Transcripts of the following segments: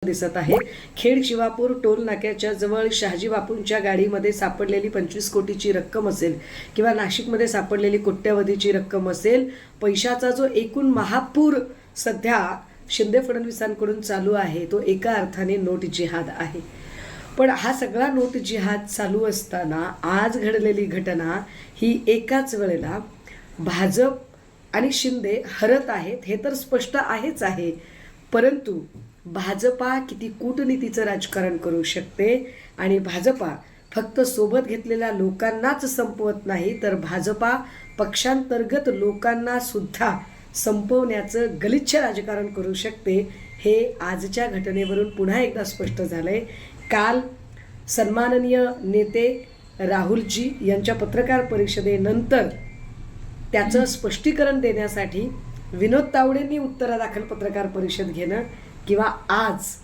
दिसत आहे। खेड शिवापूर टोल नाक्याच्या जवळ शहाजी बापूंच्या गाडीमध्ये सापडलेली 25 कोटीची रक्कम असेल किंवा नाशिकमध्ये सापडलेली कोट्यवधीची रक्कम असेल, पैशाचा जो एकूण महापूर सध्या शिंदे फडणवीसांकडून चालू आहे तो एका अर्थाने नोट जिहाद आहे। पण हा सगळा नोट जिहाद चालू असताना आज घडलेली घटना ही एकाच वेळेला भाजप आणि शिंदे हरत आहेत हे तर स्पष्ट आहेच आहे, परंतु भाजपा किती कूटनीतीचं राजकारण करू शकते आणि भाजपा फक्त सोबत घेतलेल्या लोकांनाच संपवत नाही तर भाजपा पक्षांतर्गत लोकांना सुद्धा संपवण्याचं गलिच्छ राजकारण करू शकते हे आजच्या घटनेवरून पुन्हा एकदा स्पष्ट झालंय। काल सन्माननीय नेते राहुलजी यांच्या पत्रकार परिषदेनंतर त्याचं स्पष्टीकरण देण्यासाठी विनोद तावडेंनी उत्तरादाखल पत्रकार परिषद घेणं किंवा आज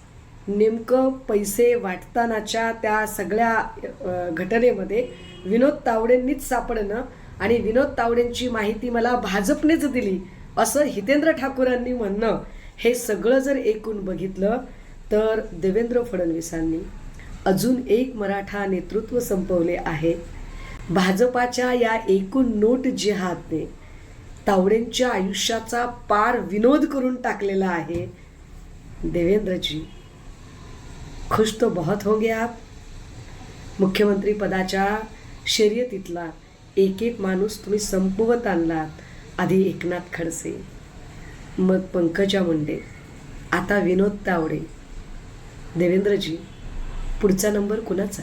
नेमकं पैसे वाटतानाच्या त्या सगळ्या घटनेमध्ये विनोद तावडेंनीच सापडणं आणि विनोद तावडेंची माहिती मला भाजपनेच दिली असं हितेंद्र ठाकूरांनी म्हणणं, हे सगळं जर एकूण बघितलं तर देवेंद्र फडणवीसांनी अजून एक मराठा नेतृत्व संपवले आहे। भाजपाच्या या एकूण नोट जिहादने तावडेंच्या आयुष्याचा पार विनोद करून टाकलेला आहे। देवेंद्र जी खुश तो बहुत होंगे आप। मुख्यमंत्री पदाच्या शर्यतीतला एक एक माणूस तुम्ही संपवत आणलात। आधी एकनाथ खडसे, मग पंकजा मुंडे, आता विनोद तावडे। देवेंद्रजी पुढचा नंबर कुणाचा?